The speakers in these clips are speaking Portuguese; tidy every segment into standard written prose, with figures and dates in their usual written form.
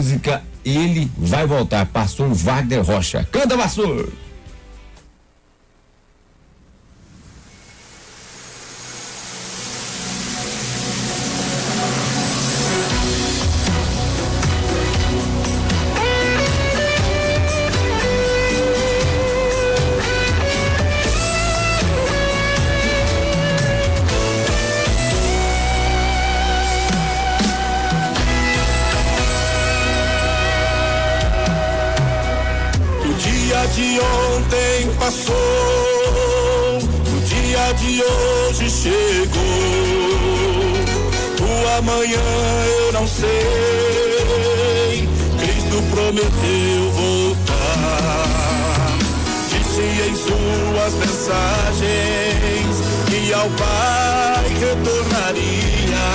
música Ele Vai Voltar, pastor Wagner Rocha. Canta, pastor! De ontem passou, o dia de hoje chegou, o amanhã eu não sei, Cristo prometeu voltar, disse em suas mensagens que ao Pai retornaria,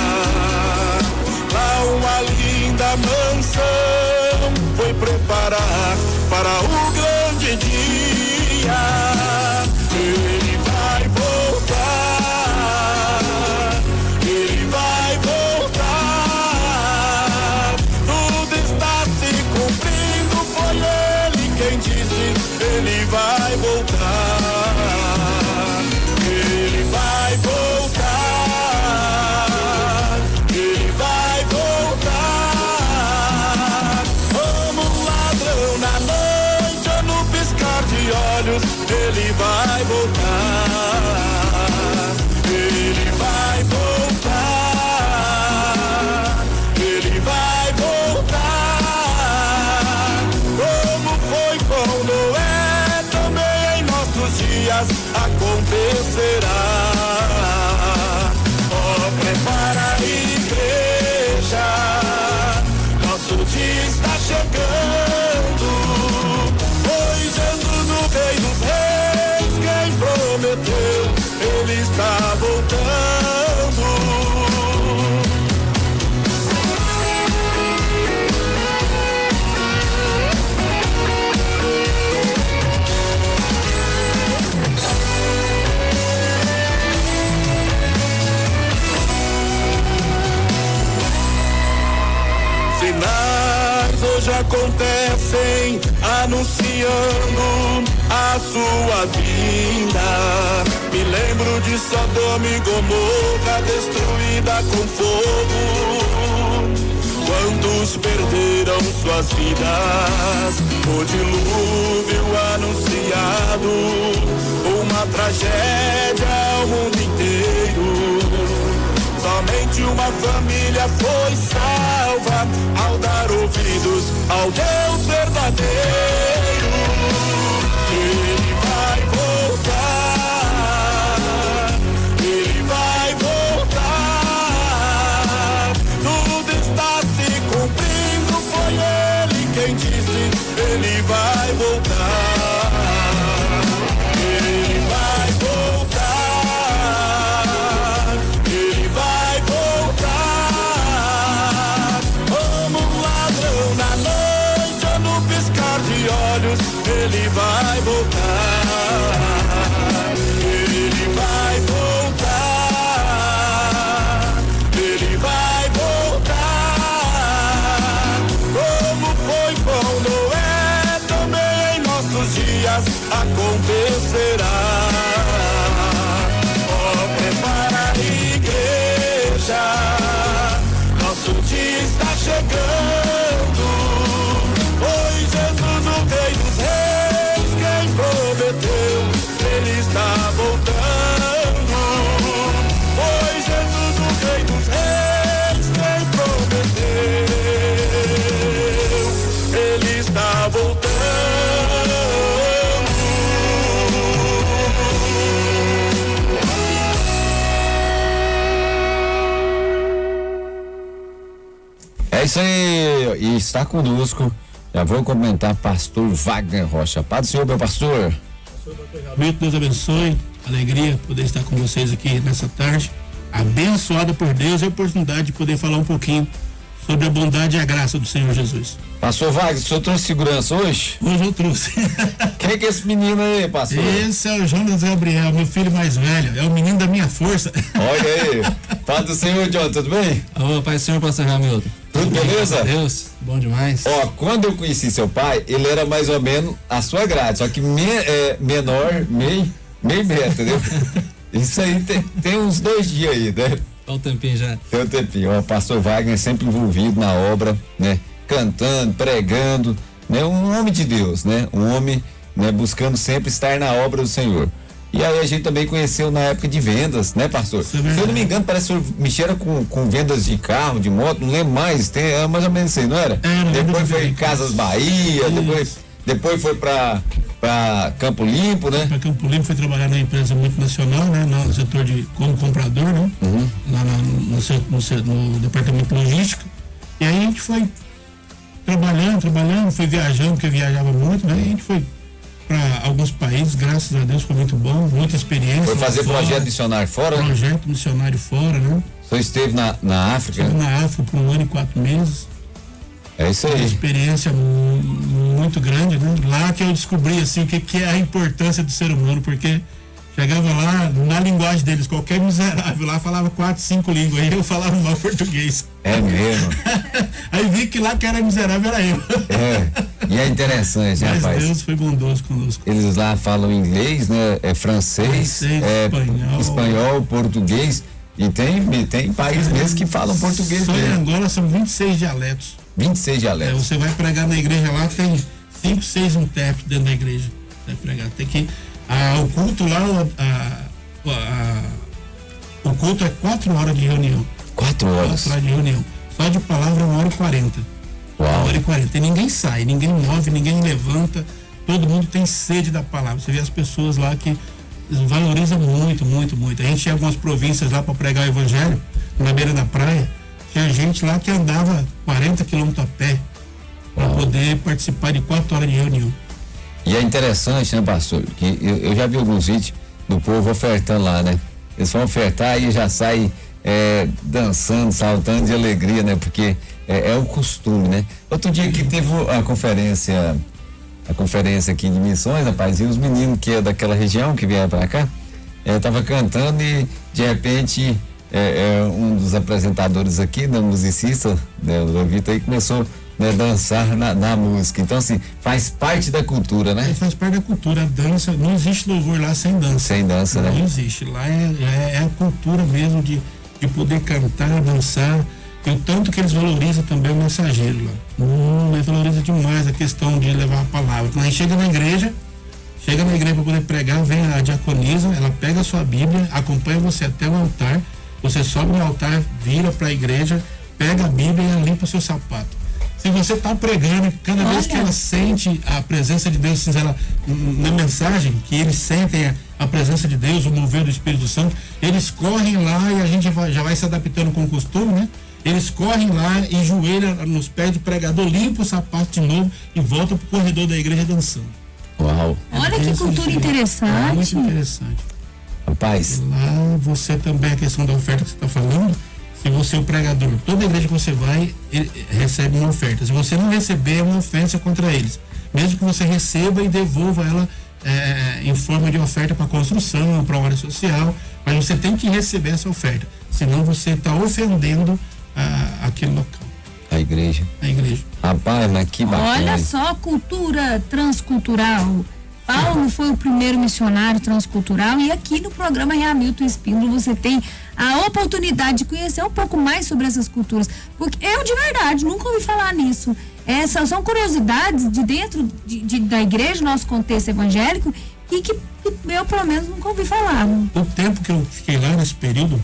lá uma linda mansão foi preparar para o grande dia. Ele vai voltar, ele vai voltar, tudo está se cumprindo, foi ele quem disse, ele vai voltar, ele vai voltar, ele vai voltar, como um ladrão na noite ou no piscar de olhos, ele vai voltar, ele vai voltar, ele vai voltar, como foi com Noé, também em nossos dias acontecerá. Oh, prepara a igreja, nosso dia está chegando, pois Jesus, o Rei dos Reis, quem prometeu, ele está voltando. Sinais hoje acontecem, anunciando a sua vinda. Me lembro de Sodoma e Gomorra destruída com fogo. Quantos perderam suas vidas? O dilúvio anunciado, uma tragédia ao mundo inteiro. Somente uma família foi salva ao dar ouvidos ao Deus verdadeiro. Ele vai voltar, ele vai voltar, tudo está se cumprindo, foi ele quem disse, ele vai voltar, ele vai voltar, ele vai voltar, como um ladrão na noite ou no piscar de olhos, ele vai voltar, ele vai voltar, ele vai voltar, como foi com Noé, também em nossos dias acontecerá. Oh, prepara a igreja, nosso dia está chegando, pois Jesus, o Rei dos Reis, quem prometeu, ele está voltando, pois Jesus, o Rei dos Reis, quem prometeu, ele está voltando. É isso aí, e está conosco, já vou comentar, pastor Wagner Rocha. Paz do Senhor, meu pastor. Deus abençoe, alegria poder estar com vocês aqui nessa tarde, abençoada por Deus, e a oportunidade de poder falar um pouquinho sobre a bondade e a graça do Senhor Jesus. Pastor Wagner, o senhor trouxe segurança hoje? Hoje eu trouxe. Quem é que é esse menino aí, pastor? Esse é o Jonas Gabriel, meu filho mais velho, é o menino da minha força. Olha aí, Paz do Senhor, John, tudo bem? Ô, Pai do Senhor, pastor Ramilton. Tudo beleza? Deus, bom demais. Ó, quando eu conheci seu pai, ele era mais ou menos a sua grade, só que menor, meio metro, entendeu? Isso aí tem uns 2 dias aí, né? Olha o tempinho já. Tem um tempinho. Ó, pastor Wagner sempre envolvido na obra, né? Cantando, pregando, né? Um homem de Deus, né? Um homem, né? Buscando sempre estar na obra do Senhor. E aí a gente também conheceu na época de vendas, né, pastor? Se eu não me engano, parece que o senhor mexia com vendas de carro, de moto, não lembro mais, era mais ou menos isso aí, não era? Depois foi em Casas Bahia, depois foi pra Campo Limpo, né? Para Campo Limpo, foi trabalhar na empresa multinacional, né? No setor como comprador, né? Lá no departamento logístico. E aí a gente foi trabalhando, foi viajando, porque viajava muito, né? E a gente foi para alguns países, graças a Deus, foi muito bom, muita experiência. Foi fazer projeto missionário fora? Projeto missionário fora, né? O senhor esteve na África? Estive na África por 1 ano e 4 meses. É isso aí. Uma experiência muito grande, né? Lá que eu descobri, assim, o que é a importância do ser humano, porque chegava lá, na linguagem deles, qualquer miserável lá falava 4, 5 línguas, aí eu falava mal português. É mesmo? Aí vi que lá que era miserável era eu. E é interessante, mas rapaz. Deus foi bondoso conosco. Eles lá falam inglês, né? Francês, espanhol, português. E tem países mesmo que falam português só mesmo. Em Angola são 26 dialetos. 26 dialetos. Você vai pregar na igreja lá, tem 5, 6 intérpretes dentro da igreja. Você vai pregar. Tem que. O culto lá, o culto é 4 horas de reunião. 4 horas? 4 horas de reunião. Só de palavra 1h40. Uau. 1h40. E ninguém sai, ninguém move, ninguém levanta. Todo mundo tem sede da palavra. Você vê as pessoas lá que valorizam muito, muito, muito. A gente tinha algumas províncias lá para pregar o evangelho, na beira da praia. Tinha gente lá que andava 40 quilômetros a pé para poder participar de 4 horas de reunião. E é interessante, né, pastor? Que eu já vi alguns vídeos do povo ofertando lá, né? Eles vão ofertar e já saem dançando, saltando de alegria, né? Porque é o costume, né? Outro dia que teve a conferência aqui de missões, rapaz, e os meninos que é daquela região que vieram pra cá, tava cantando e de repente um dos apresentadores aqui, né, musicista, né, o Vitor aí começou a dançar na música. Então, assim, faz parte da cultura, né? Faz parte da cultura, a dança, não existe louvor lá sem dança. Sem dança, né? Não existe, lá é a cultura mesmo de poder cantar, dançar. E o tanto que eles valorizam também o mensageiro lá. Eles valorizam demais a questão de levar a palavra. Quando a gente chega na igreja para poder pregar, vem a diaconisa, ela pega a sua Bíblia, acompanha você até o altar, você sobe no altar, vira para a igreja, pega a Bíblia e limpa o seu sapato. Se você está pregando, cada vez que ela sente a presença de Deus, na mensagem, que eles sentem a presença de Deus, o mover do Espírito Santo, eles correm lá e a gente já vai se adaptando com o costume, né? Eles correm lá e joelham nos pés do pregador, limpa o sapato de novo e volta pro corredor da igreja dançando. Uau! Olha que cultura interessante. Muito interessante. Rapaz. Lá você também, a questão da oferta que você está falando, se você é o pregador, toda igreja que você vai, ele recebe uma oferta. Se você não receber, é uma ofensa contra eles. Mesmo que você receba e devolva ela em forma de oferta para construção, para uma área social, mas você tem que receber essa oferta. Senão você está ofendendo aquele local. A igreja. Rapaz, mas que bacana. Olha só, cultura transcultural. Paulo foi o primeiro missionário transcultural e aqui no programa Hamilton Espíndola você tem a oportunidade de conhecer um pouco mais sobre essas culturas, porque eu de verdade nunca ouvi falar nisso. Essas são curiosidades de dentro da igreja, nosso contexto evangélico, e que eu pelo menos nunca ouvi falar. O tempo que eu fiquei lá nesse período,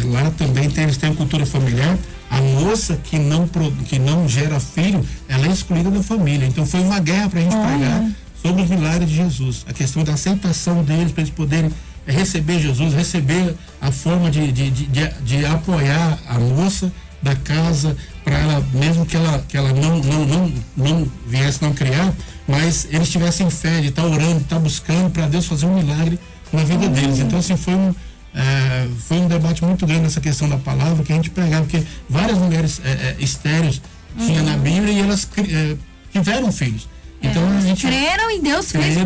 lá também eles têm cultura familiar. A moça que não gera filho, ela é excluída da família. Então foi uma guerra pra gente pregar sobre os milagres de Jesus, a questão da aceitação deles, para eles poderem receber Jesus, receber a forma de apoiar a moça da casa, para ela, mesmo que ela não viesse não criar, mas eles tivessem fé de estar orando, de estar buscando para Deus fazer um milagre na vida deles. Então, assim, foi um debate muito grande nessa questão da palavra que a gente pregava, porque várias mulheres estéreis tinha na Bíblia e elas tiveram filhos. Então a gente creram em Deus, fez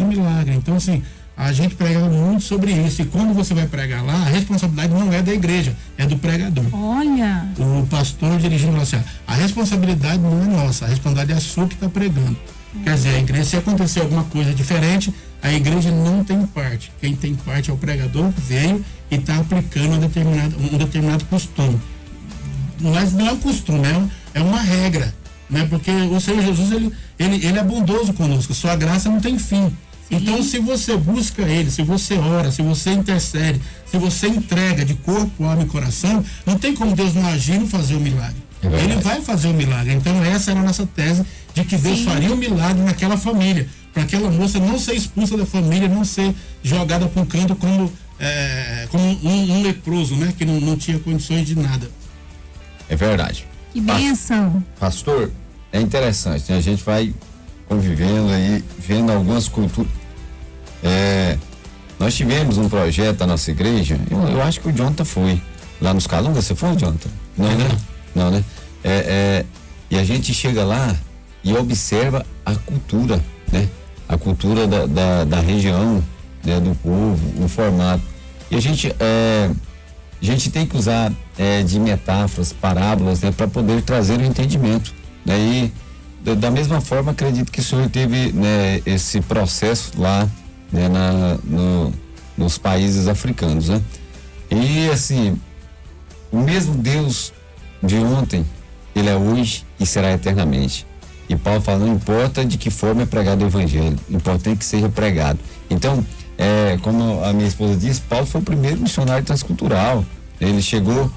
um milagre. Então, assim, a gente pregava muito sobre isso. E quando você vai pregar lá, a responsabilidade não é da igreja, é do pregador. Olha! O pastor dirigindo assim, a responsabilidade não é nossa, a responsabilidade é a sua que está pregando. Quer dizer, a igreja, se acontecer alguma coisa diferente, a igreja não tem parte. Quem tem parte é o pregador que veio e está aplicando um determinado costume. Mas não é um costume, é uma regra, né? Porque o Senhor Jesus, ele é bondoso conosco, sua graça não tem fim. Sim. Então, se você busca ele, se você ora, se você intercede, se você entrega de corpo, alma e coração, não tem como Deus não agir e não fazer o milagre. Ele vai fazer o milagre. Então, essa era a nossa tese de que Deus faria um milagre naquela família, para aquela moça não ser expulsa da família, não ser jogada para um canto como um leproso, né? Que não tinha condições de nada. É verdade. Que bênção. Pastor, é interessante, né? A gente vai convivendo aí, vendo algumas culturas. Nós tivemos um projeto da nossa igreja, eu acho que o Jonathan foi lá nos Calungas. Você foi, Jonathan? Não, né? Não, né? E a gente chega lá e observa a cultura, né? A cultura da região, né? Do povo, o formato. E a gente tem que usar de metáforas, parábolas, né? Para poder trazer o entendimento, né? E da mesma forma, acredito que o senhor teve, né, esse processo lá, né? Nos países africanos, né? E assim, o mesmo Deus de ontem, ele é hoje e será eternamente. E Paulo fala, não importa de que forma é pregado o evangelho, o importante é que seja pregado. Então, como a minha esposa disse, Paulo foi o primeiro missionário transcultural. Ele chegou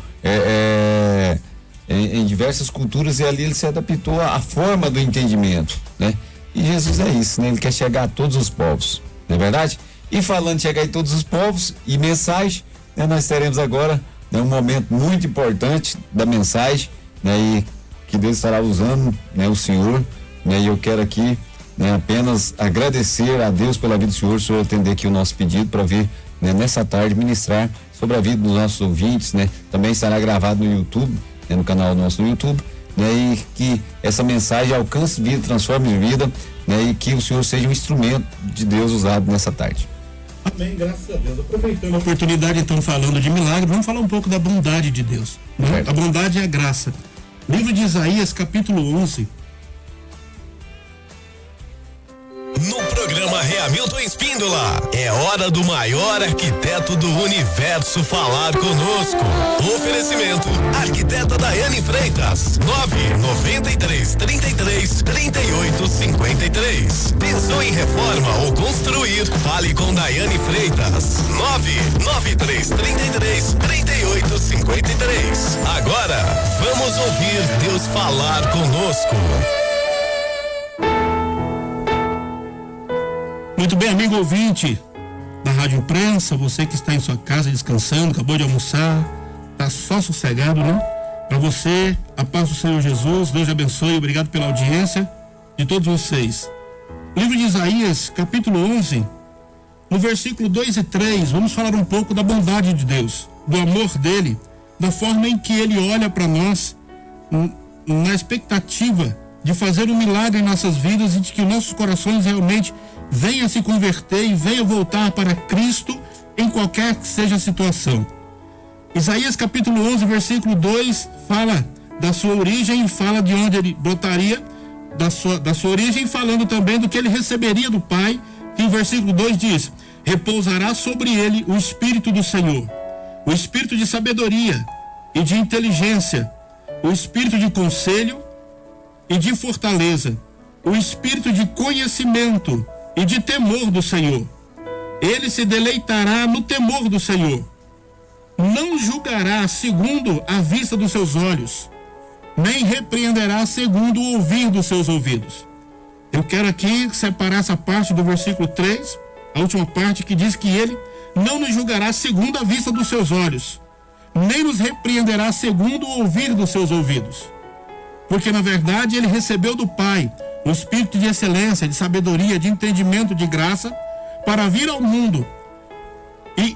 em diversas culturas e ali ele se adaptou à forma do entendimento, né? E Jesus é isso, né? Ele quer chegar a todos os povos, não é verdade? E falando de chegar em todos os povos e mensagem, né, nós teremos agora, né, um momento muito importante da mensagem, né, e que Deus estará usando, né, o Senhor, né, e eu quero aqui, né, apenas agradecer a Deus pela vida do Senhor, o Senhor atender aqui o nosso pedido para vir, né, nessa tarde ministrar sobre a vida dos nossos ouvintes, né? Também estará gravado no YouTube, né, no canal nosso no YouTube, né, e que essa mensagem alcance vida, transforme vida, né, e que o Senhor seja um instrumento de Deus usado nessa tarde. Amém, graças a Deus. Aproveitando a oportunidade, então, falando de milagre, vamos falar um pouco da bondade de Deus, né? A bondade é a graça. Livro de Isaías, capítulo 11. No programa Hamilton Espíndola, é hora do maior arquiteto do universo falar conosco. Oferecimento, arquiteta Daiane Freitas, 993333853. Pensou em reforma ou construir? Fale com Daiane Freitas, 993333853. Agora, vamos ouvir Deus falar conosco. Muito bem, amigo ouvinte da Rádio Imprensa, você que está em sua casa descansando, acabou de almoçar, está só sossegado, né? Para você, a paz do Senhor Jesus, Deus abençoe, obrigado pela audiência de todos vocês. Livro de Isaías, capítulo 11, no versículo 2 e 3, vamos falar um pouco da bondade de Deus, do amor dele, da forma em que ele olha para nós, na expectativa de fazer um milagre em nossas vidas e de que nossos corações realmente venham se converter e venham voltar para Cristo em qualquer que seja a situação. Isaías capítulo 11, versículo 2 fala da sua origem, fala de onde ele brotaria, da sua origem, falando também do que ele receberia do Pai, que o versículo 2 diz: repousará sobre ele o Espírito do Senhor, o Espírito de sabedoria e de inteligência, o Espírito de conselho e de fortaleza, o Espírito de conhecimento e de temor do Senhor. Ele se deleitará no temor do Senhor. Não julgará segundo a vista dos seus olhos, nem repreenderá segundo o ouvir dos seus ouvidos. Eu quero aqui separar essa parte do versículo 3, a última parte, que diz que ele não nos julgará segundo a vista dos seus olhos, nem nos repreenderá segundo o ouvir dos seus ouvidos. Porque na verdade ele recebeu do Pai o Espírito de excelência, de sabedoria, de entendimento, de graça, para vir ao mundo e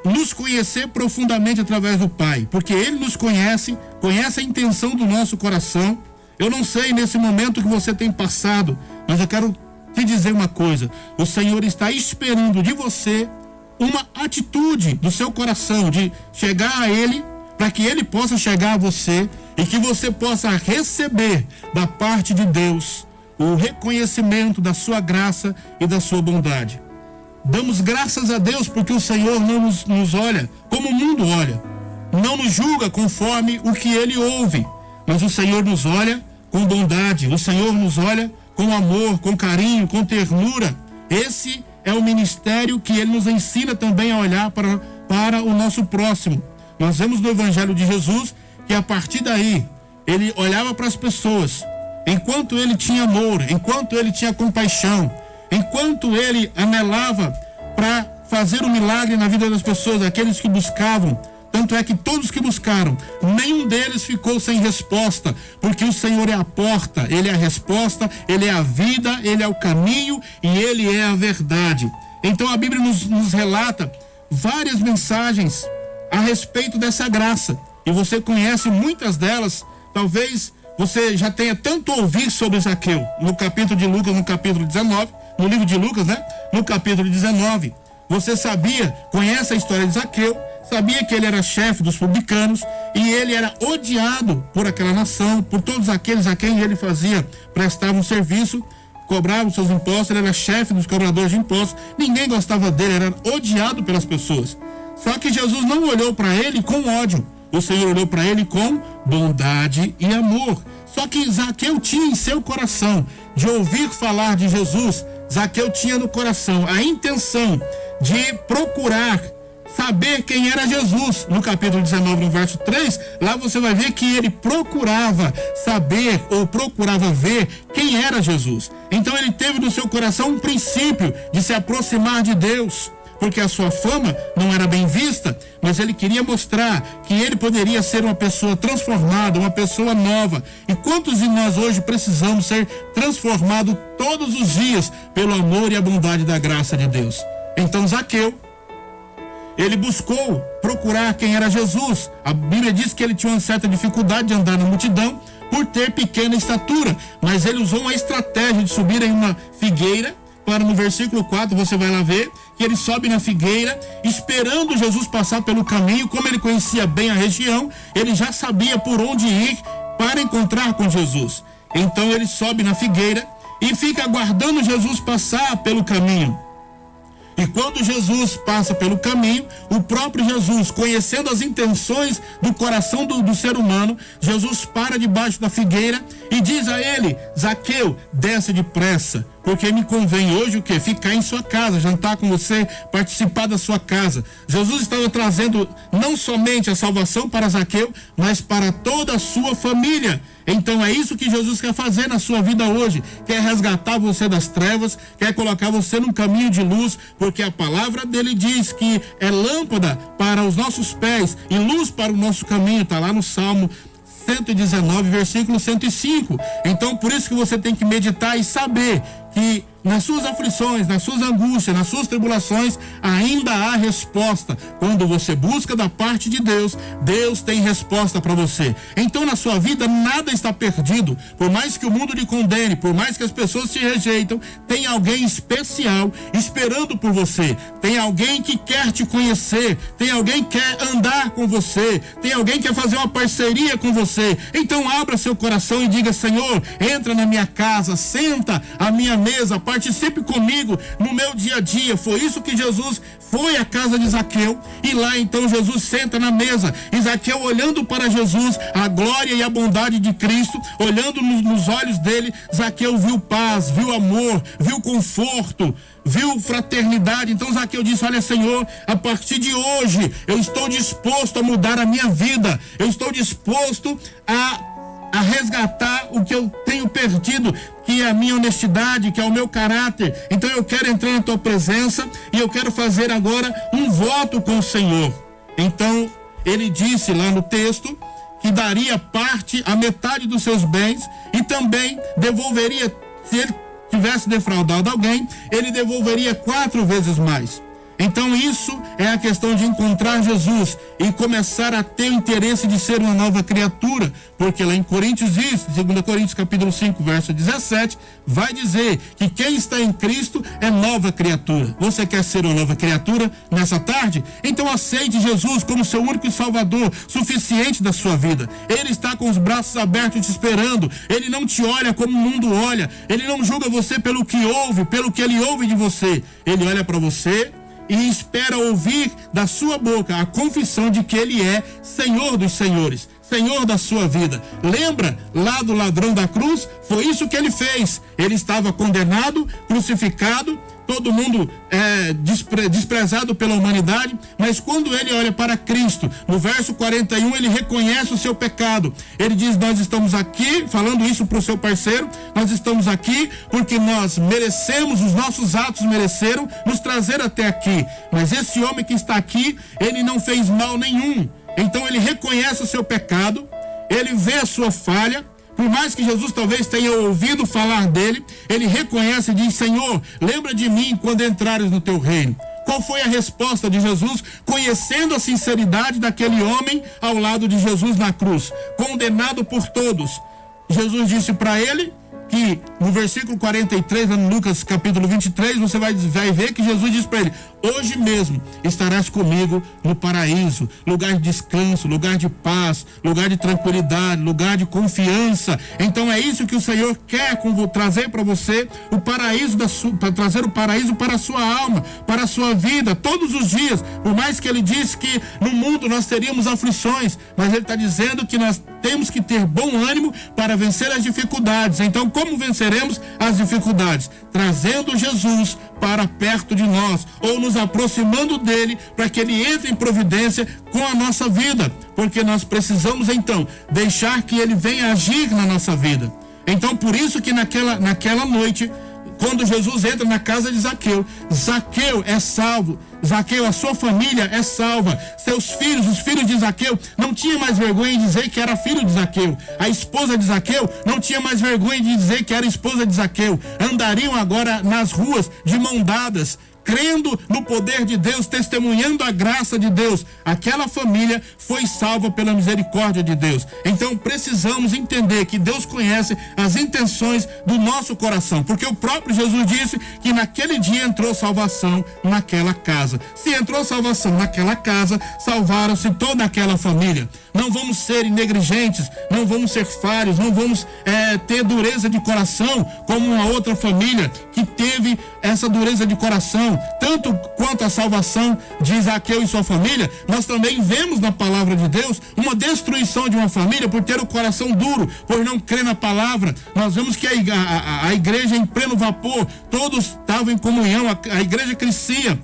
nos conhecer profundamente através do Pai, porque ele nos conhece a intenção do nosso coração. Eu não sei nesse momento que você tem passado, mas eu quero te dizer uma coisa: o Senhor está esperando de você uma atitude do seu coração de chegar a Ele, para que Ele possa chegar a você e que você possa receber da parte de Deus o reconhecimento da sua graça e da sua bondade. Damos graças a Deus porque o Senhor não nos olha como o mundo olha, não nos julga conforme o que Ele ouve, mas o Senhor nos olha com bondade, o Senhor nos olha com amor, com carinho, com ternura. Esse é o ministério que Ele nos ensina também a olhar para o nosso próximo. Nós vemos no Evangelho de Jesus que a partir daí Ele olhava para as pessoas, enquanto Ele tinha amor, enquanto Ele tinha compaixão, enquanto Ele anelava para fazer um milagre na vida das pessoas, aqueles que buscavam. Tanto é que todos que buscaram, nenhum deles ficou sem resposta, porque o Senhor é a porta, Ele é a resposta, Ele é a vida, Ele é o caminho e Ele é a verdade. Então a Bíblia nos relata várias mensagens a respeito dessa graça, e você conhece muitas delas. Talvez você já tenha tanto ouvido sobre Zaqueu, no capítulo de Lucas, no capítulo 19, no livro de Lucas, né? No capítulo 19, você conhece a história de Zaqueu, sabia que ele era chefe dos publicanos e ele era odiado por aquela nação, por todos aqueles a quem ele prestava um serviço, cobrava os seus impostos. Ele era chefe dos cobradores de impostos, ninguém gostava dele, era odiado pelas pessoas. Só que Jesus não olhou para ele com ódio, o Senhor olhou para ele com bondade e amor. Só que Zaqueu tinha em seu coração de ouvir falar de Jesus. Zaqueu tinha no coração a intenção de procurar saber quem era Jesus. No capítulo 19, no verso 3, lá você vai ver que ele procurava saber ou procurava ver quem era Jesus. Então ele teve no seu coração um princípio de se aproximar de Deus, porque a sua fama não era bem vista, mas ele queria mostrar que ele poderia ser uma pessoa transformada, uma pessoa nova. E quantos de nós hoje precisamos ser transformados todos os dias pelo amor e a bondade da graça de Deus? Então Zaqueu, ele buscou procurar quem era Jesus. A Bíblia diz que ele tinha uma certa dificuldade de andar na multidão por ter pequena estatura, mas ele usou uma estratégia de subir em uma figueira. Para no versículo 4 você vai lá ver que ele sobe na figueira, esperando Jesus passar pelo caminho. Como ele conhecia bem a região, ele já sabia por onde ir para encontrar com Jesus. Então ele sobe na figueira e fica aguardando Jesus passar pelo caminho. E quando Jesus passa pelo caminho, o próprio Jesus, conhecendo as intenções do coração do ser humano, Jesus para debaixo da figueira e diz a ele: Zaqueu, desce depressa, porque me convém hoje o quê? Ficar em sua casa, jantar com você, participar da sua casa. Jesus estava trazendo não somente a salvação para Zaqueu, mas para toda a sua família. Então é isso que Jesus quer fazer na sua vida hoje, quer resgatar você das trevas, quer colocar você num caminho de luz, porque a palavra dele diz que é lâmpada para os nossos pés e luz para o nosso caminho. Está lá no Salmo 119, versículo 105. Então por isso que você tem que meditar e saber que nas suas aflições, nas suas angústias, nas suas tribulações, ainda há resposta. Quando você busca da parte de Deus, Deus tem resposta para você. Então na sua vida nada está perdido. Por mais que o mundo lhe condene, por mais que as pessoas te rejeitam, tem alguém especial esperando por você. Tem alguém que quer te conhecer, tem alguém que quer andar com você, tem alguém que quer fazer uma parceria com você. Então abra seu coração e diga: Senhor, entra na minha casa, senta à minha mesa, participe comigo no meu dia a dia. Foi isso que Jesus foi à casa de Zaqueu, e lá então Jesus senta na mesa. E Zaqueu, olhando para Jesus, a glória e a bondade de Cristo, olhando nos olhos dele, Zaqueu viu paz, viu amor, viu conforto, viu fraternidade. Então Zaqueu disse: olha, Senhor, a partir de hoje eu estou disposto a mudar a minha vida, eu estou disposto a resgatar o que eu tenho perdido, que é a minha honestidade, que é o meu caráter. Então eu quero entrar na tua presença e eu quero fazer agora um voto com o Senhor. Então ele disse lá no texto que daria parte, a metade dos seus bens, e também devolveria, se ele tivesse defraudado alguém, ele devolveria 4 vezes mais. Então isso é a questão de encontrar Jesus e começar a ter o interesse de ser uma nova criatura, porque lá em Coríntios diz, 2 Coríntios capítulo 5, verso 17, vai dizer que quem está em Cristo é nova criatura. Você quer ser uma nova criatura nessa tarde? Então aceite Jesus como seu único Salvador, suficiente da sua vida. Ele está com os braços abertos te esperando. Ele não te olha como o mundo olha. Ele não julga você pelo que ouve, pelo que ele ouve de você. Ele olha para você e espera ouvir da sua boca a confissão de que ele é Senhor dos senhores, Senhor da sua vida. Lembra lá do ladrão da cruz? Foi isso que ele fez. Ele estava condenado, crucificado, todo mundo desprezado pela humanidade, mas quando ele olha para Cristo, no verso 41, ele reconhece o seu pecado. Ele diz: nós estamos aqui, falando isso para o seu parceiro, nós estamos aqui porque nós merecemos, os nossos atos mereceram nos trazer até aqui, mas esse homem que está aqui, ele não fez mal nenhum. Então ele reconhece o seu pecado, ele vê a sua falha. Por mais que Jesus talvez tenha ouvido falar dele, ele reconhece e diz: Senhor, lembra de mim quando entrares no teu reino. Qual foi a resposta de Jesus, conhecendo a sinceridade daquele homem ao lado de Jesus na cruz, condenado por todos? Jesus disse para ele que no versículo 43, no Lucas capítulo 23, você vai ver que Jesus diz para ele: hoje mesmo estarás comigo no paraíso, lugar de descanso, lugar de paz, lugar de tranquilidade, lugar de confiança. Então é isso que o Senhor quer trazer para você, o paraíso para trazer o paraíso para a sua alma, para a sua vida, todos os dias. Por mais que ele disse que no mundo nós teríamos aflições, mas ele está dizendo que nós temos que ter bom ânimo para vencer as dificuldades. Então, como venceremos as dificuldades? Trazendo Jesus para perto de nós, ou nos aproximando dele, para que ele entre em providência com a nossa vida, porque nós precisamos então deixar que ele venha agir na nossa vida. Então, por isso que naquela noite, quando Jesus entra na casa de Zaqueu, Zaqueu é salvo. Zaqueu, a sua família é salva. Seus filhos, os filhos de Zaqueu, não tinha mais vergonha de dizer que era filho de Zaqueu. A esposa de Zaqueu não tinha mais vergonha de dizer que era esposa de Zaqueu. Andariam agora nas ruas de mão dadas, crendo no poder de Deus, testemunhando a graça de Deus. Aquela família foi salva pela misericórdia de Deus. Então precisamos entender que Deus conhece as intenções do nosso coração, porque o próprio Jesus disse que naquele dia entrou salvação naquela casa. Se entrou salvação naquela casa, salvaram-se toda aquela família. Não vamos ser negligentes, não vamos ser falhos, não vamos ter dureza de coração como uma outra família que teve essa dureza de coração. Tanto quanto a salvação de Zaqueu e sua família, nós também vemos na palavra de Deus uma destruição de uma família por ter o coração duro, por não crer na palavra. Nós vemos que a igreja em pleno vapor, todos estavam em comunhão, a igreja crescia.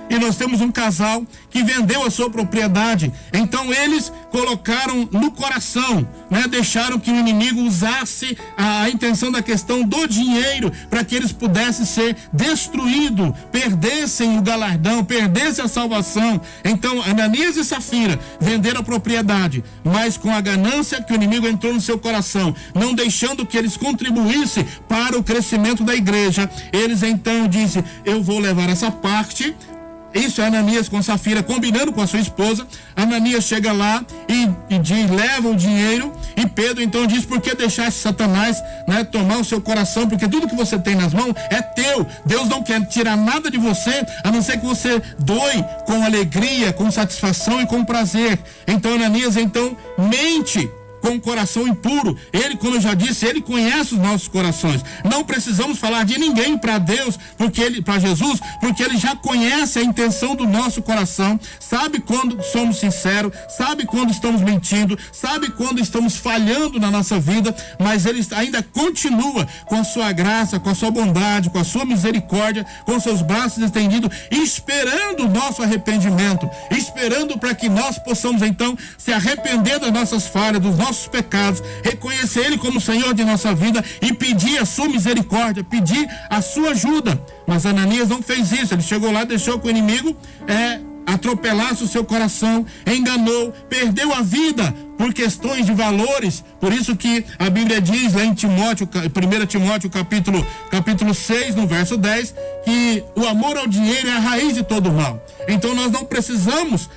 E nós temos um casal que vendeu a sua propriedade. Então eles colocaram no coração, deixaram que o inimigo usasse a intenção da questão do dinheiro para que eles pudessem ser destruídos, perdessem o galardão, perdessem a salvação. Então Ananias e Safira venderam a propriedade, mas com a ganância que o inimigo entrou no seu coração, não deixando que eles contribuíssem para o crescimento da igreja. Eles então dizem: eu vou levar essa parte. Isso é Ananias com Safira, combinando com a sua esposa. Ananias chega lá e diz: leva o dinheiro. E Pedro então diz: por que deixaste Satanás tomar o seu coração? Porque tudo que você tem nas mãos é teu. Deus não quer tirar nada de você, a não ser que você doe com alegria, com satisfação e com prazer. Então Ananias então mente com o coração impuro. Ele, como eu já disse, ele conhece os nossos corações. Não precisamos falar de ninguém para Deus, para Jesus, porque ele já conhece a intenção do nosso coração, sabe quando somos sinceros, sabe quando estamos mentindo, sabe quando estamos falhando na nossa vida, mas ele ainda continua com a sua graça, com a sua bondade, com a sua misericórdia, com seus braços estendidos, esperando o nosso arrependimento, esperando para que nós possamos então se arrepender das nossas falhas, dos nossos pecados, reconhecer ele como Senhor de nossa vida e pedir a sua misericórdia, pedir a sua ajuda. Mas Ananias não fez isso. Ele chegou lá, deixou que o inimigo atropelasse o seu coração, enganou, perdeu a vida por questões de valores. Por isso que a Bíblia diz lá em Timóteo, 1 Timóteo capítulo 6, no verso 10, que o amor ao dinheiro é a raiz de todo mal. Então nós não precisamos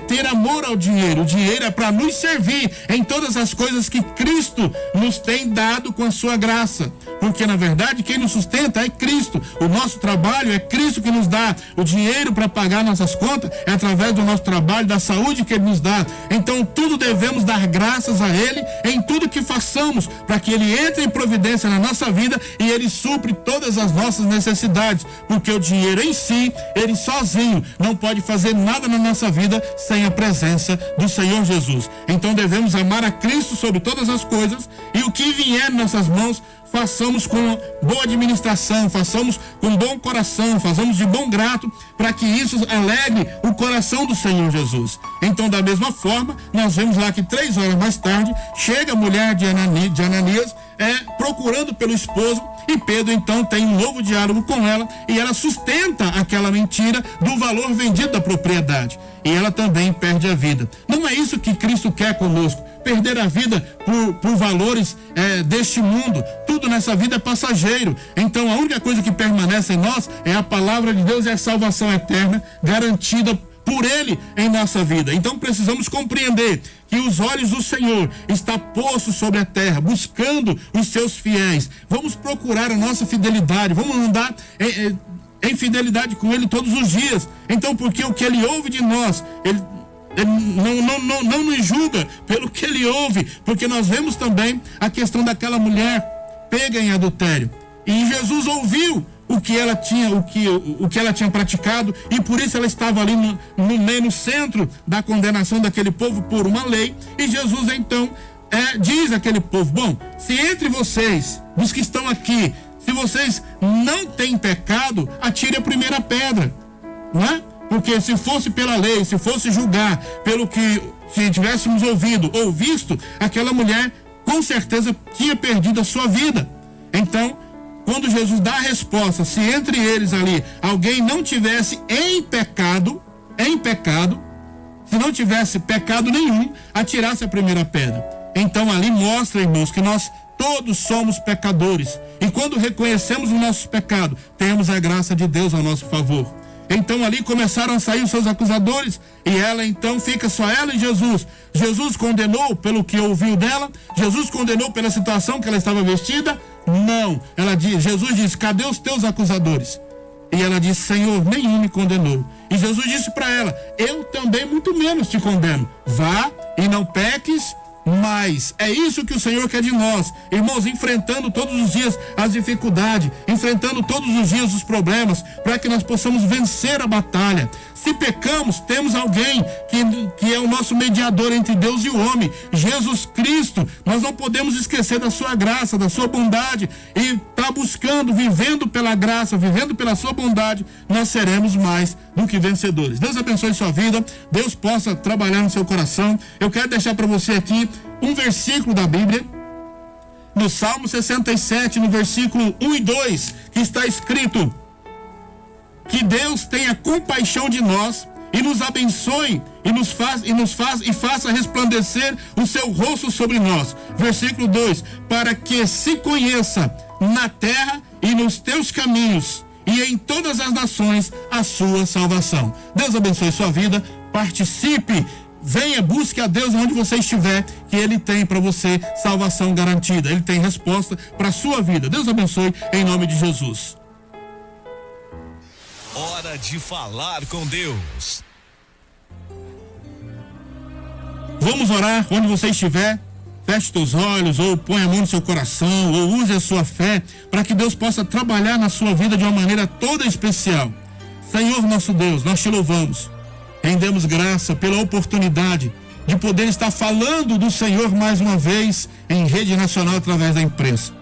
ter amor ao dinheiro. O dinheiro é para nos servir em todas as coisas que Cristo nos tem dado com a sua graça. Porque na verdade quem nos sustenta é Cristo. O nosso trabalho é Cristo que nos dá o dinheiro para pagar nossas contas, é através do nosso trabalho, da saúde que Ele nos dá. Então tudo devemos dar graças a Ele em tudo que façamos, para que Ele entre em providência na nossa vida e Ele supre todas as nossas necessidades. Porque o dinheiro em si, ele sozinho não pode fazer nada na nossa vida sem a presença do Senhor Jesus. Então devemos amar a Cristo sobre todas as coisas, e o que vier em nossas mãos, façamos com boa administração, façamos com bom coração, façamos de bom grado, para que isso alegre o coração do Senhor Jesus. Então, da mesma forma, nós vemos lá que 3 horas mais tarde, chega a mulher de Ananias, procurando pelo esposo, e Pedro então tem um novo diálogo com ela, e ela sustenta aquela mentira do valor vendido da propriedade, e ela também perde a vida. Não é isso que Cristo quer conosco, perder a vida por valores deste mundo. Tudo nessa vida é passageiro. Então a única coisa que permanece em nós é a palavra de Deus e a salvação eterna garantida por Ele em nossa vida. Então precisamos compreender que os olhos do Senhor estão postos sobre a terra, buscando os seus fiéis. Vamos procurar a nossa fidelidade, vamos andar em fidelidade com Ele todos os dias. Então, porque o que Ele ouve de nós, Ele não nos julga pelo que Ele ouve, porque nós vemos também a questão daquela mulher pega em adultério, e Jesus ouviu o que ela tinha praticado, e por isso ela estava ali no centro da condenação daquele povo por uma lei. E Jesus então diz àquele povo: bom, se entre vocês, os que estão aqui, se vocês não têm pecado, atire a primeira pedra, não é? Porque se fosse pela lei, se fosse julgar pelo que se tivéssemos ouvido ou visto, aquela mulher com certeza tinha perdido a sua vida. Então, quando Jesus dá a resposta, se entre eles ali alguém não tivesse em pecado, se não tivesse pecado nenhum, atirasse a primeira pedra. Então ali mostra, irmãos, que nós todos somos pecadores, e quando reconhecemos o nosso pecado, temos a graça de Deus a nosso favor. Então ali começaram a sair os seus acusadores, e ela então fica só ela e Jesus. Jesus condenou pelo que ouviu dela? Jesus condenou pela situação que ela estava vestida? Não. Jesus disse: cadê os teus acusadores? E ela disse: Senhor, nenhum me condenou. E Jesus disse para ela: eu também muito menos te condeno. Vá e não peques mais. É isso que o Senhor quer de nós, irmãos, enfrentando todos os dias as dificuldades, enfrentando todos os dias os problemas, para que nós possamos vencer a batalha. Se pecamos, temos alguém que é o nosso mediador entre Deus e o homem, Jesus Cristo. Nós não podemos esquecer da sua graça, da sua bondade, e tá buscando, vivendo pela graça, vivendo pela sua bondade, nós seremos mais do que vencedores. Deus abençoe sua vida, Deus possa trabalhar no seu coração. Eu quero deixar para você aqui um versículo da Bíblia, no Salmo 67, no versículo 1 e 2, que está escrito: que Deus tenha compaixão de nós e nos abençoe e faça resplandecer o seu rosto sobre nós. Versículo 2: para que se conheça na terra e nos teus caminhos, e em todas as nações a sua salvação. Deus abençoe sua vida, participe, venha, busque a Deus onde você estiver, que Ele tem para você salvação garantida, Ele tem resposta para a sua vida. Deus abençoe em nome de Jesus. Hora de falar com Deus. Vamos orar onde você estiver. Feche seus olhos, ou põe a mão no seu coração, ou use a sua fé, para que Deus possa trabalhar na sua vida de uma maneira toda especial. Senhor nosso Deus, nós te louvamos, rendemos graça pela oportunidade de poder estar falando do Senhor mais uma vez em rede nacional através da imprensa.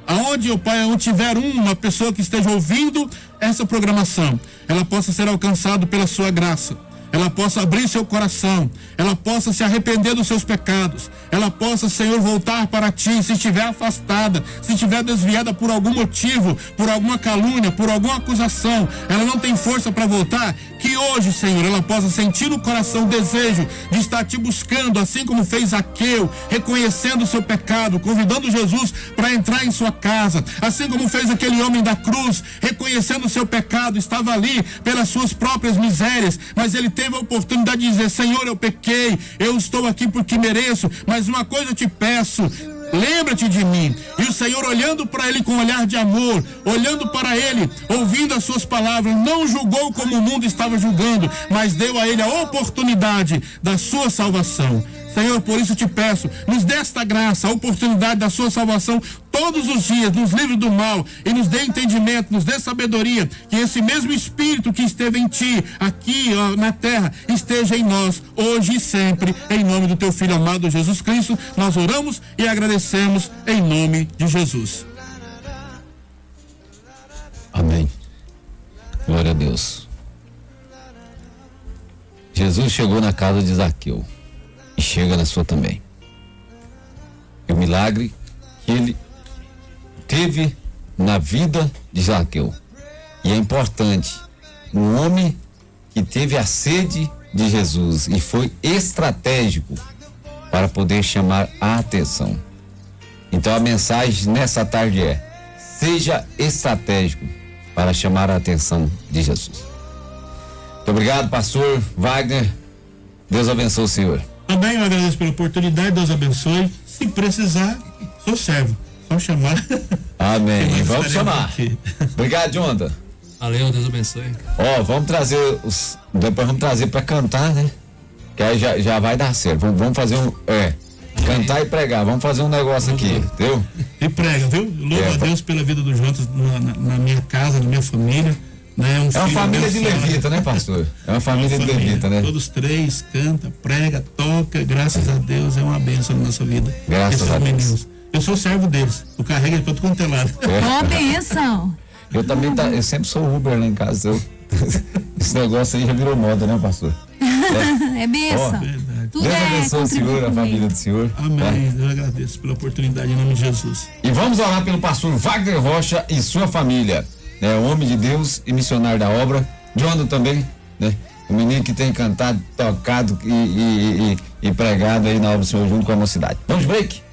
Aonde, ó Pai, onde tiver uma pessoa que esteja ouvindo essa programação, ela possa ser alcançada pela sua graça, ela possa abrir seu coração, ela possa se arrepender dos seus pecados, ela possa, Senhor, voltar para ti, se estiver afastada, se estiver desviada por algum motivo, por alguma calúnia, por alguma acusação, ela não tem força para voltar, que hoje, Senhor, ela possa sentir no coração o desejo de estar te buscando, assim como fez Zaqueu, reconhecendo o seu pecado, convidando Jesus para entrar em sua casa, assim como fez aquele homem da cruz, reconhecendo o seu pecado, estava ali pelas suas próprias misérias, mas ele teve a oportunidade de dizer: Senhor, eu pequei, eu estou aqui porque mereço, mas uma coisa eu te peço, lembra-te de mim. E o Senhor, olhando para ele com um olhar de amor, olhando para ele, ouvindo as suas palavras, não julgou como o mundo estava julgando, mas deu a ele a oportunidade da sua salvação. Senhor, por isso te peço, nos dê esta graça, a oportunidade da sua salvação todos os dias, nos livre do mal e nos dê entendimento, nos dê sabedoria, que esse mesmo Espírito que esteve em ti, aqui na terra, esteja em nós, hoje e sempre, em nome do teu Filho amado Jesus Cristo, nós oramos e agradecemos em nome de Jesus. Amém. Glória a Deus. Jesus chegou na casa de Zaqueu e chega na sua também. E o milagre que ele teve na vida de Zaqueu. E é importante, um homem que teve a sede de Jesus e foi estratégico para poder chamar a atenção. Então a mensagem nessa tarde é: seja estratégico para chamar a atenção de Jesus. Muito obrigado, pastor Wagner. Deus abençoe o senhor. Também eu agradeço pela oportunidade, Deus abençoe. Se precisar, sou servo. Só chamar. Amém. Vamos chamar. Aqui. Obrigado, Jonathan. Valeu, Deus abençoe. Ó, vamos trazer depois vamos trazer para cantar, né? Que aí já vai dar certo. Vamos fazer cantar e pregar. Vamos fazer um negócio aqui, entendeu? E prega, viu? Louvo a Deus pela vida do Jonas na minha casa, na minha família. Né? É uma família de levita, né, pastor? É uma família de levita, né? Todos três, canta, prega, toca, graças a Deus, é uma bênção na nossa vida. Graças a Deus. Meninos. Eu sou servo deles, eu carrego ele pra todo quanto é lado. Ó, bênção. Eu também, eu sempre sou Uber lá em casa. Esse negócio aí já virou moda, né, pastor? É bênção. Tudo Deus abençoe o senhor, a contribuir. família do senhor. Amém. Eu agradeço pela oportunidade em nome de Jesus. E vamos orar pelo pastor Wagner Rocha e sua família, né? Homem de Deus e missionário da obra. Jonathan também, né? O menino que tem cantado, tocado e pregado aí na obra do Senhor junto com a mocidade. Vamos break?